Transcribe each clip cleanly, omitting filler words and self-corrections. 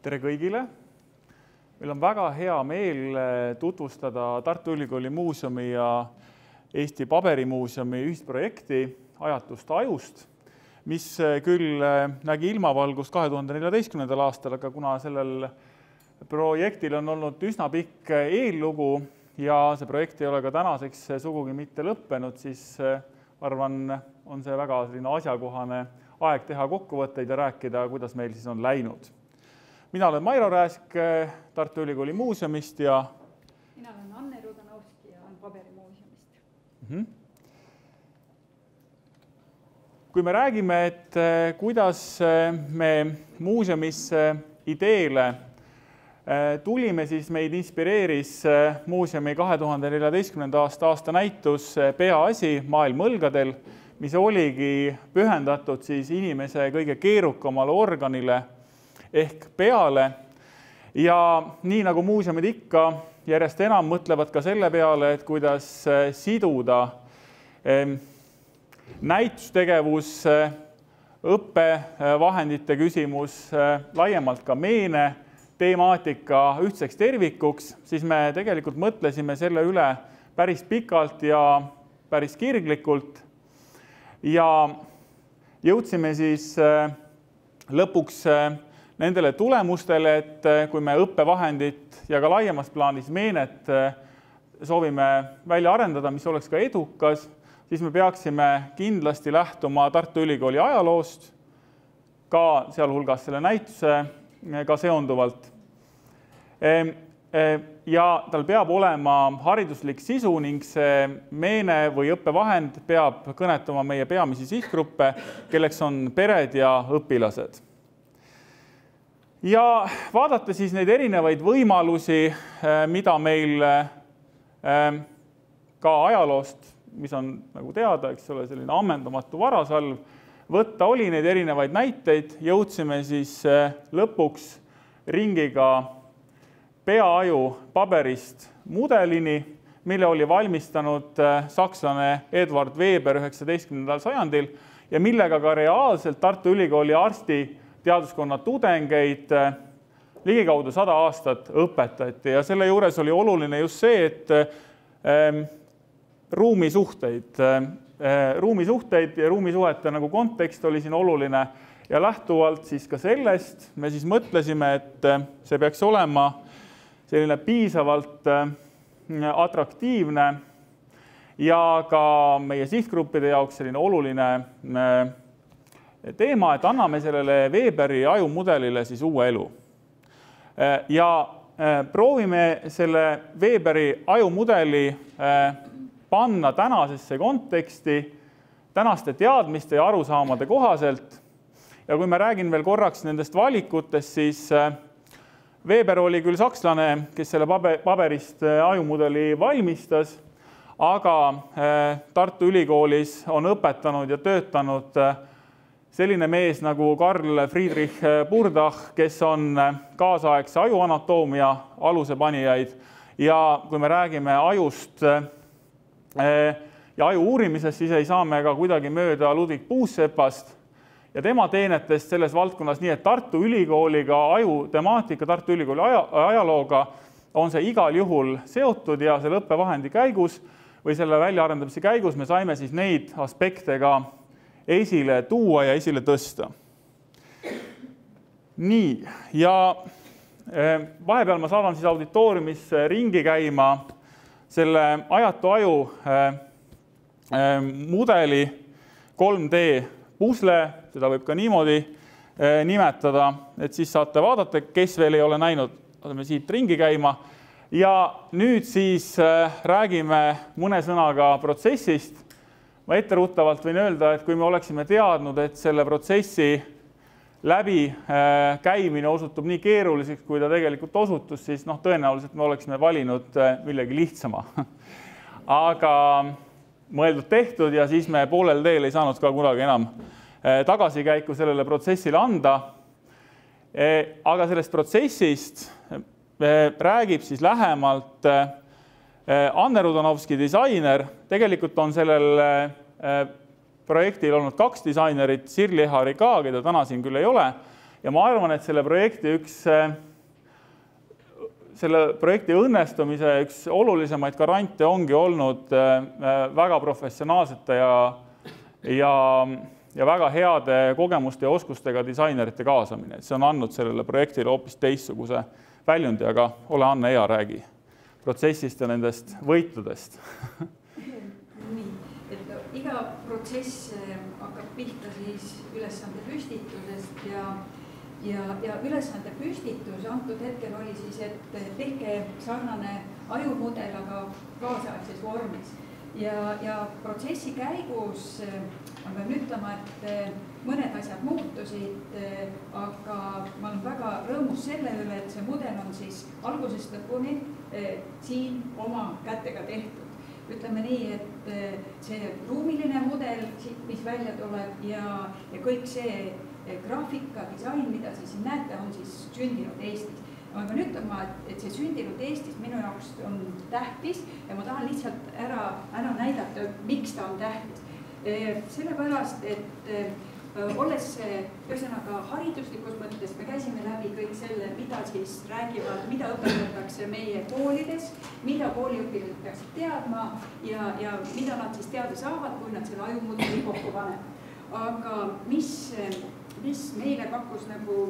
Tere kõigile! Meil on väga hea meel tutvustada Tartu Ülikooli muuseumi ja Eesti Paberimuuseumi ühisprojekti Ajatust ajust, mis küll nägi ilmavalgust 2014. aastal, aga kuna sellel projektil on olnud üsna pikk eellugu ja see projekt ei ole ka tänaseks sugugi mitte lõppenud, siis arvan, on see väga asjakohane aeg teha kokkuvõtteid ja rääkida, kuidas meil siis on läinud. Mina olen Mairo Rääsk Tartu Ülikooli muuseumist ja mina olen Anne Rudanovski ja olen Paberimuuseumist. Kui me räägime, et kuidas me muuseumisse ideele tulime, siis meid inspireeris muuseumi 2014. aasta näitus Peaasi maailm õlgadel, mis oligi pühendatud siis inimese kõige keerukamale organile ehk peale. Ja nii nagu muuseumid ikka järjest enam mõtlevad ka selle peale, et kuidas siduda näitustegevus, õppevahendite küsimus, laiemalt ka meene temaatika ühtseks tervikuks, siis me tegelikult mõtlesime selle üle päris pikalt ja päris kirglikult ja jõudsime siis lõpuks nendele tulemustele, et kui me õppevahendit ja ka laiemas plaanis meenet soovime välja arendada, mis oleks ka edukas, siis me peaksime kindlasti lähtuma Tartu Ülikooli ajaloost, ka sealhulgas selle näitusega seonduvalt. Ja tal peab olema hariduslik sisu ning see meene või õppevahend peab kõnetama meie peamisi sihtgruppe, kelleks on pered ja õpilased. Ja vaadata siis neid erinevaid võimalusi, mida meil ka ajaloost, mis on nagu teada, eks ole, selline ammendamatu varasalv, võtta oli neid erinevaid näiteid, jõudsime siis lõpuks ringiga peaaju paberist mudelini, mille oli valmistanud sakslane Edward Weber 19. sajandil ja millega ka reaalselt Tartu Ülikooli teaduskonna tudengeid ligikaudu 100 aastat õpetati ja selle juures oli oluline just see, et ruumisuhteid ja ruumisuhete nagu kontekst oli siin oluline ja lähtuvalt siis ka sellest me siis mõtlesime, et see peaks olema selline piisavalt atraktiivne ja ka meie sihtgruppide jaoks selline oluline teema, et anname sellele Weberi ajumudelile siis uue elu. Ja proovime selle Weberi ajumudeli panna tänasesse konteksti, tänaste teadmiste ja arusaamade kohaselt. Ja kui me räägin veel korraks nendest valikutest, siis Weber oli küll sakslane, kes selle paberist ajumudeli valmistas, aga Tartu Ülikoolis on õpetanud ja töötanud selline mees nagu Karl Friedrich Burdach, kes on kaasaegse ajuanatoomia alusepanijaid ja kui me räägime ajust ja aju uurimisest, siis ei saa me ka kuidagi mööda Ludwig Puussepast ja tema teenetest selles valdkonnas nii, et Tartu Ülikooliga aju temaatika, Tartu Ülikooli ajalooga on see igal juhul seotud ja selle õppevahendi käigus või selle väljaarendamise käigus me saime siis neid aspekte ka esile tuua ja esile tõsta. Nii, ja vahepeal ma saadan siis auditooriumis ringi käima selle ajatu aju mudeli 3D pusle, seda võib ka niimoodi nimetada, et siis saate vaadata, kes veel ei ole näinud, saame siit ringi käima. Ja nüüd siis räägime mõne sõnaga protsessist. Ma etteruttavalt võin öelda, et kui me oleksime teadnud, et selle protsessi läbi käimine osutub nii keeruliseks, kui ta tegelikult osutus, siis tõenäoliselt me oleksime valinud millegi lihtsama. Aga mõeldud tehtud ja siis me poolel teel ei saanud ka kunagi enam tagasikäiku sellele protsessile anda. Aga sellest protsessist räägib siis lähemalt Anne Rudanovski disainer, tegelikult on sellel projektil olnud 2 disainerit, Sirli Ehari ka, keda täna siin küll ei ole, ja ma arvan, et selle projekti õnnestumise üks olulisemaid garante ongi olnud väga professionaalsete ja väga heade kogemuste ja oskustega disainerite kaasamine. See on andnud sellele projektile hoopis teistsuguse väljundi, aga ole Anne hea, räägi protsessist ja nendest võitudest. Nii, et iga protsess hakkab pihta siis ülesande püstitusest ja ülesande püstitus antud hetkel oli siis, et tehke sarnane ajumudel, aga kaasaegses vormis. Ja protsessi käigus ma pean ütlema, et mõned asjad muutusid, aga ma olen väga rõõmus selle üle, et see mudel on siis algusest lõpuni siin oma kätega tehtud. Ütleme nii, et see ruumiline mudel, mis välja tuleb ja kõik see graafika, disain, mida siin näete, on siis sündinud Eestis. Ma pean ütlema, et see sündinud Eestis minu jaoks on tähtis ja ma tahan lihtsalt ära näidata, miks ta on tähtis. Sellepärast, et olles ühesõnaga hariduslikus mõttes, me käisime läbi kõik selle, mida siis räägivad, mida õpetatakse meie koolides, mida kooliõpilased peaksid teadma ja mida nad siis teada saavad, kui nad selle ajumudeli kokku panevad. Aga mis meile pakkus nagu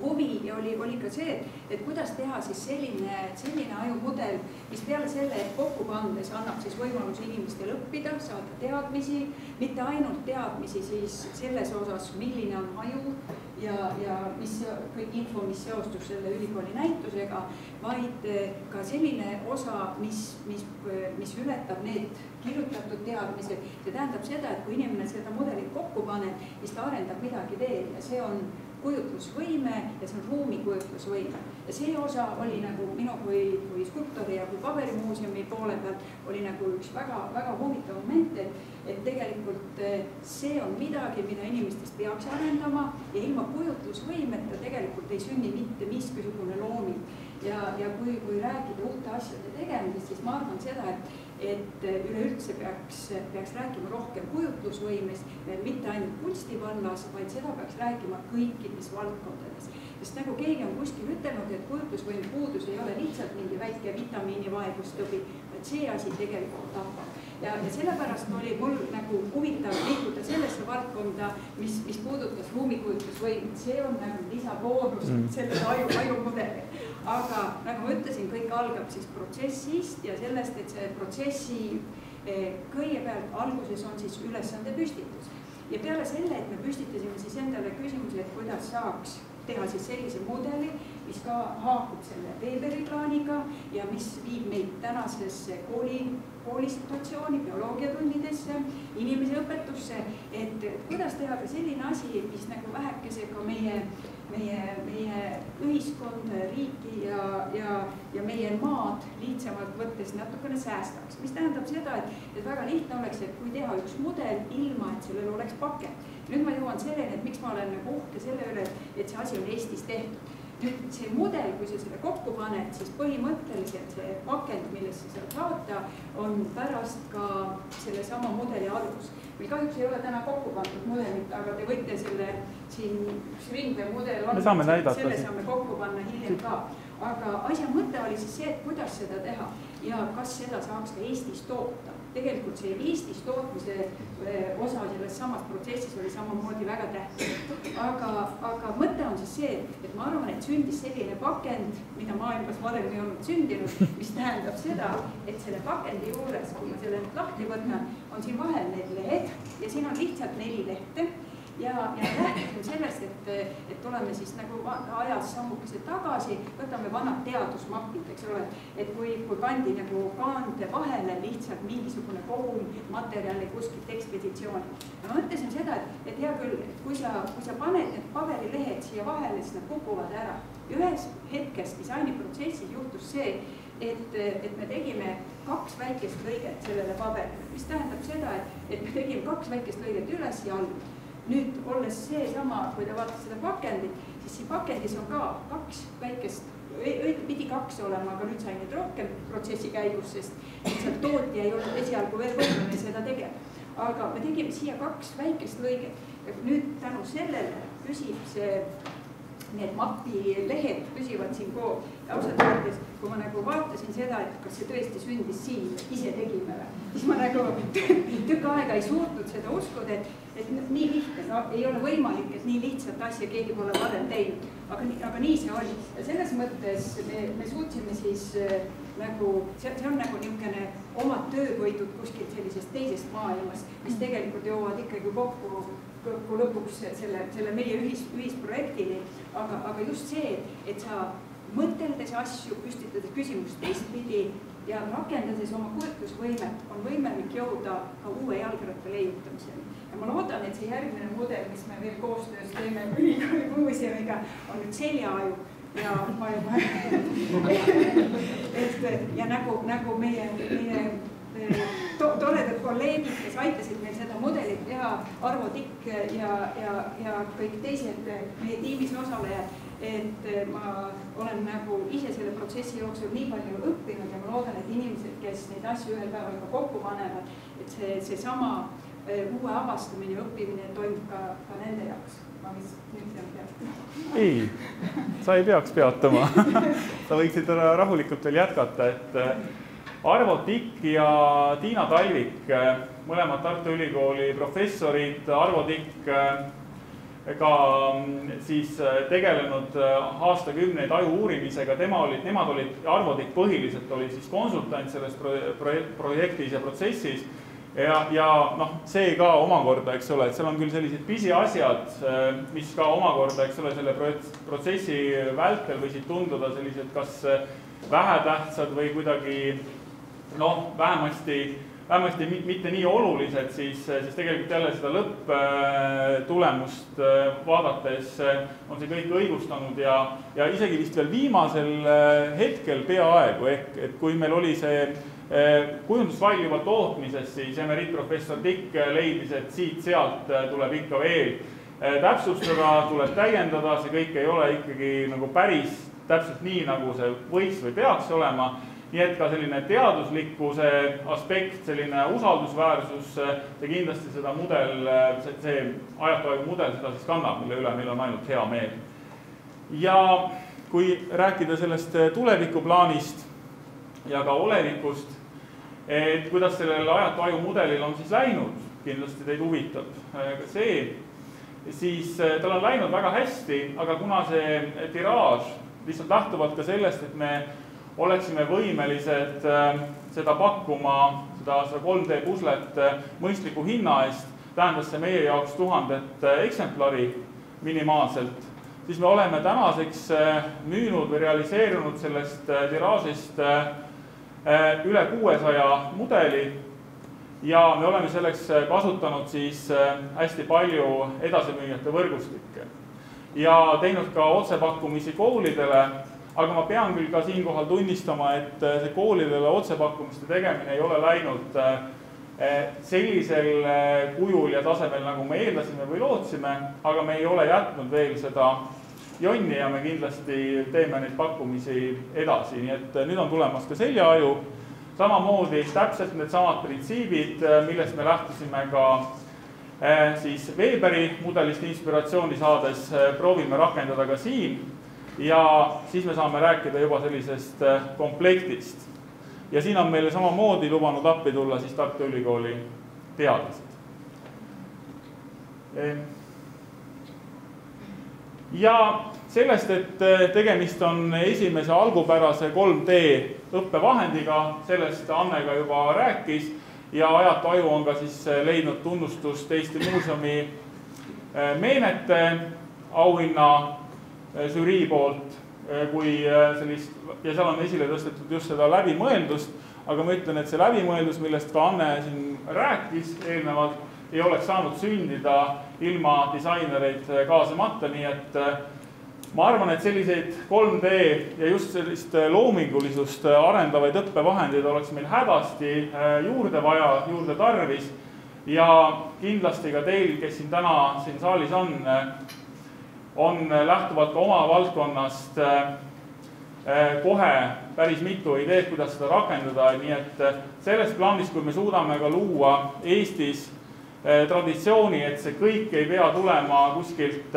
huvi ja oli ka see, et kuidas teha siis selline ajumudel, mis peale selle, et kokku pandes annab siis võimaluse inimestel õppida, saada teadmisi, mitte ainult teadmisi siis selles osas, milline on aju ja mis kõik info, mis seostus selle ülikooli näitusega, vaid ka selline osa, mis ületab need kirjutatud teadmised. See tähendab seda, et kui inimene seda mudelit kokku paneb, siis ta arendab midagi veel ja see on kujutlusvõime ja see on ruumikujutlusvõime. Ja see osa oli nagu minu kui skulptori ja kui paberimuuseumi poole pealt oli nagu üks väga huvitav moment, et tegelikult see on midagi, mida inimestest peaks arendama ja ilma kujutlusvõimeta tegelikult ei sünni mitte miskisugune looming. Ja kui rääkida uute asjade tegemisest, siis ma arvan seda, et üleüldse peaks rääkima rohkem kujutlusvõimes, mitte ainult kunstivallas, vaid seda peaks rääkima kõikides valdkondades. Sest nagu keegi on kuskil ütelnud, et kujutlusvõime puudus ei ole lihtsalt mingi väike vitamiinivaegustõbi, vaid see asi tegelikult tapab. Ja sellepärast oli mul nagu huvitav liikuda sellesse valdkonda, mis puudutas ruumikujutlusvõimet. See on nagu lisaboonus sellele ajumudeli. Aga nagu ma ütlesin, kõik algab siis protsessist ja sellest, et see protsessi kõigepealt alguses on siis ülesande püstitus. Ja peale selle, et me püstitasime siis endale küsimuse, et kuidas saaks teha siis sellise mudeli, mis ka haakub selle Weberi plaaniga ja mis viib meid tänasesse koolisituatsiooni, bioloogiatunnidesse, inimese õpetusse, et kuidas teha ka selline asi, mis nagu vähekese ka meie ühiskonda, riiki ja meie maad lihtsamalt võttes natukene säästaks. Mis tähendab seda, et väga lihtne oleks, et kui teha üks mudel ilma, et sellel oleks pakend. Nüüd ma jõuan selleni, et miks ma olen nagu uhke selle üle, et see asi on Eestis tehtud. Nüüd see mudel, kui sa selle kokku paned, siis põhimõtteliselt see pakend, millest sa saad saata, on pärast ka selle sama mudeli alus. Meil kahjuks ei ole täna kokku pandud mudelit, aga te võite selle siin ringvee mudel on, selle saame kokku panna hiljem ka. Aga asja mõte oli siis see, et kuidas seda teha ja kas seda saaks ka Eestis toota. Tegelikult see Eestis tootmise osa selles samas protsessis oli samamoodi väga tähtis. Aga mõte on siis see, et ma arvan, et sündis selline pakend, mida maailmas varem ei olnud sündinud, mis tähendab seda, et selle pakendi juures, kui ma selle lahti võtan, on siin vahel need lehed ja siin on lihtsalt 4 lehte. Ja rääkisin sellest, et tuleme siis nagu ajas sammukese tagasi, võtame vanad teadusmapid, eks ole, et kui pandi nagu kaante vahele lihtsalt mingisugune kogum materjali kuskilt ekspeditsiooni. Ma mõtlesin seda, et hea küll, et kui sa paned need paberilehed siia vahele, siis nad kukuvad ära. Ühes hetkes disainiprotsessis juhtus see, et me tegime 2 väikest lõiget sellele paberile, mis tähendab seda, et me tegime 2 väikest lõiget üles ja all. Nüüd, olles see sama, kui te vaatate seda pakendit, siis siin pakendis on ka 2 väikest, pidi 2 olema, aga nüüd sai neid rohkem protsessi käigus, sest lihtsalt tootja ei olnud esialgu veel võimeline seda tegema. aga me tegime siia 2 väikest lõiget. Nüüd tänu sellele püsib see, need mapi lehed püsivad siin koos. Ausalt öeldes, kui ma nagu vaatasin seda, et kas see tõesti sündis siin, ise tegime, siis ma nagu tükk aega ei suutnud seda uskuda, et nii lihtne, no ei ole võimalik, et nii lihtsalt asja keegi pole varem teinud, aga nii see oli. Ja selles mõttes me suutsime siis nagu, see on nagu niisugune omad tööhoidud kuskilt sellisest teisest maailmast, mis tegelikult jõuavad ikkagi kokku lõpuks selle meie ühisprojektini, aga just see, et sa mõteldes asju, püstitades küsimust teistpidi ja rakendades oma kujutlusvõimet, on võimalik jõuda ka uue jalgratta leiutamiseni. Ja ma loodan, et see järgmine mudel, mis me veel koostöös teeme ülikooli muuseumiga, on nüüd seljaaju ja ja nagu meie toredad kolleegid, kes aitasid meil seda mudelit teha, Arvo Tikk ja kõik teised meie tiimis osalejad, et ma olen nagu ise selle protsessi jooksul nii palju õppinud ja ma loodan, et inimesed, kes neid asju ühel päeval ka kokku panevad, et see sama uue avastamine ja õppimine toimub ka nende jaoks. Ma vist nüüd seal peatama. Ei, sa ei peaks peatama. Sa võiksid rahulikult veel jätkata, et Arvo Tikk ja Tiina Talvik, mõlemad Tartu Ülikooli professorid, Arvo Tikk ka siis tegelenud aastakümneid aju uurimisega, nemad olid, Arvo Tikk põhiliselt oli siis konsultant selles projektis ja protsessis ja noh, see ka omakorda, eks ole, et seal on küll sellised pisiasjad, mis ka omakorda, eks ole, selle protsessi vältel võisid tunduda sellised kas vähetähtsad või kuidagi noh, vähemasti mitte nii olulised, siis tegelikult jälle seda lõpptulemust vaadates on see kõik õigustanud ja isegi vist veel viimasel hetkel peaaegu ehk, et kui meil oli see kujundusfail juba tootmises, siis emeriitprofessor Tikk leidis, et siit-sealt tuleb ikka veel täpsustada, tuleb täiendada, see kõik ei ole ikkagi nagu päris täpselt nii, nagu see võiks või peaks olema. Nii et ka selline teaduslikkuse aspekt, selline usaldusväärsus, see kindlasti seda mudel, see ajatoivu mudel seda siis kannab, mille üle meil on ainult hea meel. Ja kui rääkida sellest tulevikuplaanist ja ka olevikust, et kuidas sellel ajatoivu mudelil on siis läinud, kindlasti teid huvitab ka see, siis tal on läinud väga hästi, aga kuna see tiraaž lihtsalt lähtuvalt ka sellest, et me oleksime võimelised seda pakkuma, seda 3D puslet mõistliku hinna eest, tähendas see meie jaoks 1000 eksemplari minimaalselt, siis me oleme tänaseks müünud või realiseerunud sellest tiraažist üle 600 mudeli ja me oleme selleks kasutanud siis hästi palju edasimüüjate võrgustikke ja teinud ka otsepakkumisi koolidele. Aga ma pean küll ka siinkohal tunnistama, et see koolidele otsepakkumiste tegemine ei ole läinud sellisel kujul ja tasemel, nagu me eeldasime või lootsime, aga me ei ole jätnud veel seda jonni ja me kindlasti teeme neid pakkumisi edasi. Nii et nüüd on tulemas ka seljaaju, samamoodi täpselt need samad printsiibid, millest me lähtusime ka siis Weberi mudelist inspiratsiooni saades, proovime rakendada ka siin. Ja siis me saame rääkida juba sellisest komplektist. Ja siin on meile samamoodi lubanud appi tulla siis Tartu Ülikooli teadlased. Ja sellest, et tegemist on esimese algupärase 3D õppevahendiga, sellest Anne ka juba rääkis ja ajatoivu on ka siis leidnud tunnustust Eesti Muuseumi meenete auhinna žürii poolt, kui sellist, ja seal on esile tõstetud just seda läbimõeldust, aga ma ütlen, et see läbimõeldus, millest ka Anne siin rääkis eelnevalt, ei oleks saanud sündida ilma disainereid kaasamata, nii et ma arvan, et selliseid 3D ja just sellist loomingulisust arendavaid õppevahendeid oleks meil hädasti juurde vaja, juurde tarvis ja kindlasti ka teil, kes siin täna siin saalis on lähtuvalt oma valdkonnast kohe päris mitu ideed, kuidas seda rakendada, nii et selles plaanis, kui me suudame ka luua Eestis traditsiooni, et see kõik ei pea tulema kuskilt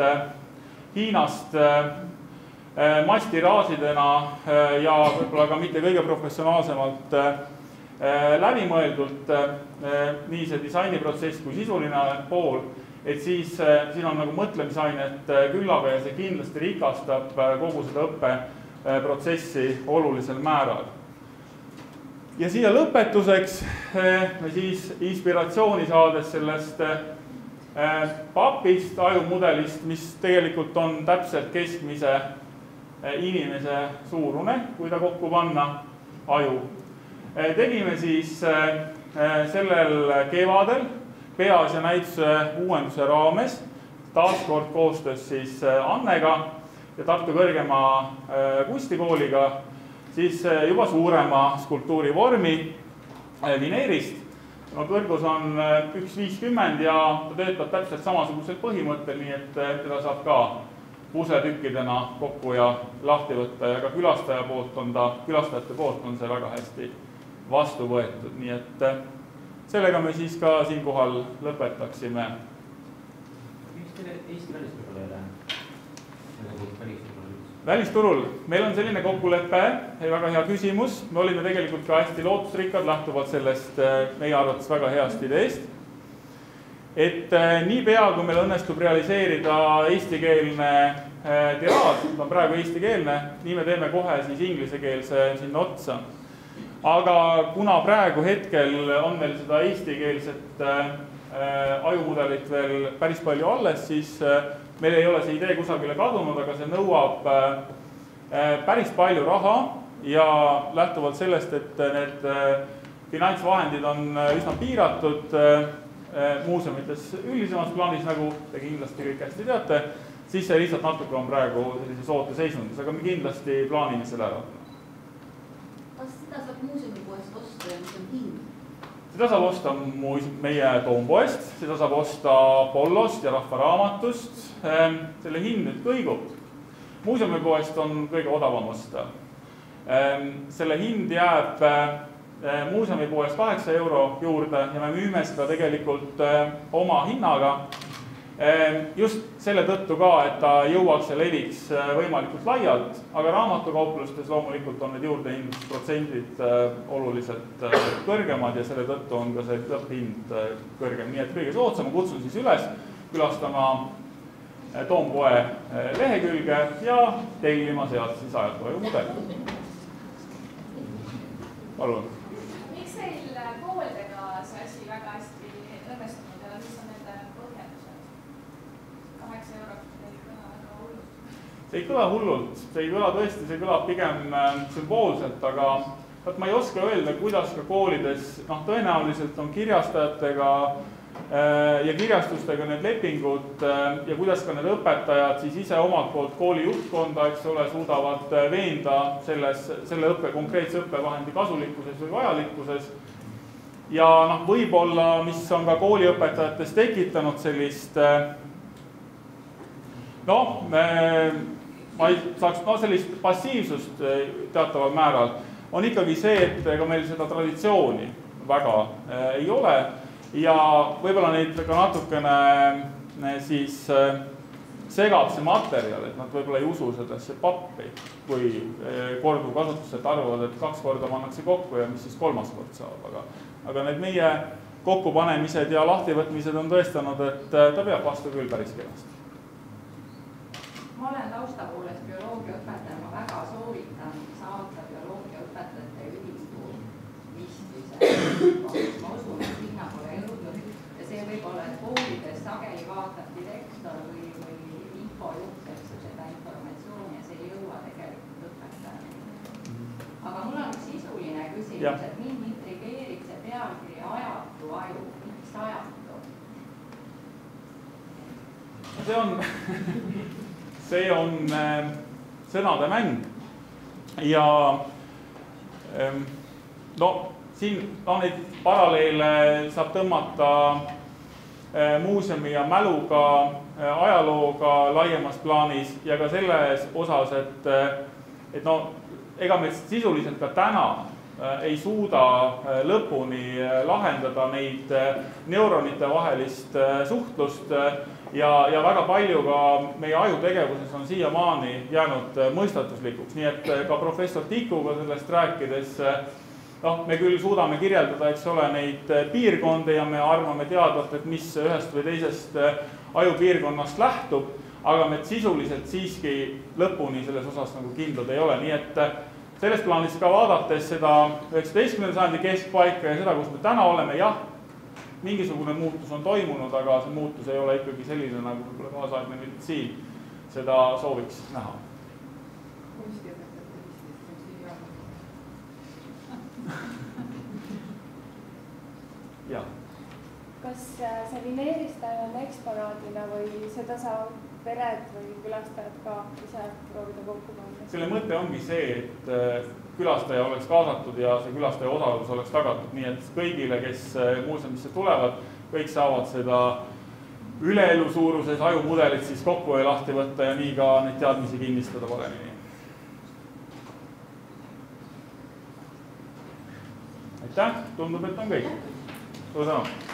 Hiinast masstiraažidena ja võib-olla ka mitte kõige professionaalsemalt läbimõeldult nii see disainiprotsess kui sisuline pool, et siis siin on nagu mõtlemisainet küllaga ja see kindlasti rikastab kogu seda õppeprotsessi olulisel määral. Ja siia lõpetuseks me siis inspiratsiooni saades sellest papist, ajumudelist, mis tegelikult on täpselt keskmise inimese suurune, kui ta kokku panna, aju. Tegime siis sellel kevadel Peaasia näituse uuenduse raames, taaskord koostöös siis Annega ja Tartu Kõrgema kunstikooliga, siis juba suurema skulptuurivormi vineerist. Kõrgus on 1,50 ja ta töötab täpselt samasugusel põhimõttel, nii et teda saab ka pusletükkidena kokku ja lahti võtta ja ka külastajate poolt on see väga hästi vastu võetud, nii et sellega me siis ka siinkohal lõpetaksime. Miks teile Eesti välisturul ei ole? Välisturul. Meil on selline kokkulepe, väga hea küsimus. Me olime tegelikult ka hästi lootusrikkad lähtuvalt sellest meie arvates väga heast ideest. Et niipea, kui meil õnnestub realiseerida eestikeelne tiraad, on praegu eestikeelne, nii me teeme kohe siis ingliskeelse sinna otsa. Aga kuna praegu hetkel on meil seda eestikeelset ajumudelit veel päris palju alles, siis meil ei ole see idee kusagile kadunud, aga see nõuab päris palju raha ja lähtuvalt sellest, et need finantsvahendid on üsna piiratud muuseumites üldisemas plaanis, nagu te kindlasti kõik hästi teate, siis see lihtsalt natuke on praegu sellises ooteseisundis, aga me kindlasti plaanime selle ära. Kas seda saab muuseumipoest osta ja mis on hind? Seda saab osta meie Toompoest, seda saab osta Apollost ja Rahvaraamatust. Selle hind nüüd kõigub. Muuseumipoest on kõige odavam osta. Selle hind jääb muuseumipoest 8 € juurde ja me müüme seda tegelikult oma hinnaga. Just selle tõttu ka, et ta jõuaks ja leviks võimalikult laialt, aga raamatukauplustes loomulikult on need juurdehindlusprotsendid oluliselt kõrgemad ja selle tõttu on ka see lõpphind kõrgem. Nii et kõige soodsam kutsun siis üles külastama Toompoe lehekülge ja tellima sealt siis ajatoimudel. Palun. Miks teil koolidega see asi väga hästi õnnestunud ja mis on nende põhjendused? 8 € ei kõla väga hullult. See ei kõla hullult, see ei kõla tõesti, see kõlab pigem sümboolselt, aga ma ei oska öelda, kuidas ka koolides, tõenäoliselt on kirjastajatega ja kirjastustega need lepingud ja kuidas ka need õpetajad siis ise omalt poolt kooli juhtkonda, eks ole, suudavad veenda selle konkreetse õppevahendi kasulikkuses või vajalikkuses. Ja võib-olla, mis on ka kooliõpetajates tekitanud sellist, ma ei saaks sellist passiivsust teataval määral, on ikkagi see, et ega meil seda traditsiooni väga ei ole. Ja võib-olla neid ka natukene siis segab see materjal, et nad võib-olla ei usu sellesse pappi, kui korduv kasutuselt arvavad, et 2 korda pannakse kokku ja mis siis 3. kord saab. Aga need meie kokkupanemised ja lahtivõtmised on tõestanud, et ta peab vastu küll päris kenasti. Ma olen tausta poolest bioloogiaõpetaja, ma väga soovitan saata bioloogiaõpetajate ühingu listlise. Ma usun, et sinna pole jõudnud ja see võib olla, et koolides sageli vaatab direktor või infojuht seda informatsiooni ja see ei jõua tegelikult õpetajani. Aga mul on üks sisuline küsimus, et mind intrigeerib see pealkiri ajatu aju, miks ajatu? See on sõnade mäng ja siin neid paralleele saab tõmmata muuseumi ja mäluga, ajalooga laiemas plaanis ja ka selles osas, et ega meil sisuliselt ka täna ei suuda lõpuni lahendada neid neuronite vahelist suhtlust ja väga palju ka meie ajutegevuses on siiamaani jäänud mõistatuslikuks, nii et ka professor Tikuga sellest rääkides, me küll suudame kirjeldada, eks ole, neid piirkondi ja me arvame teadvat, et mis ühest või teisest ajupiirkonnast lähtub, aga me sisuliselt siiski lõpuni selles osas nagu kindlad ei ole, nii et selles plaanis ka vaadates seda 19. sajandi keskpaika ja seda, kus me täna oleme, jah, mingisugune muutus on toimunud, aga see muutus ei ole ikkagi selline, nagu võib-olla kaasaegne meditsiin seda sooviks näha. Ja. Kas see lineeristaja on eksponaadina või seda saab pered või külastajad ka ise proovida kokku panna? Selle mõte ongi see, et külastaja oleks kaasatud ja see külastaja osalus oleks tagatud, nii et kõigile, kes muuseumisse tulevad, kõik saavad seda üleelu suuruses ajumudelit siis kokku ja lahti võtta ja nii ka neid teadmisi kinnistada paremini. Aitäh, tundub, et on kõik. Suur tänu.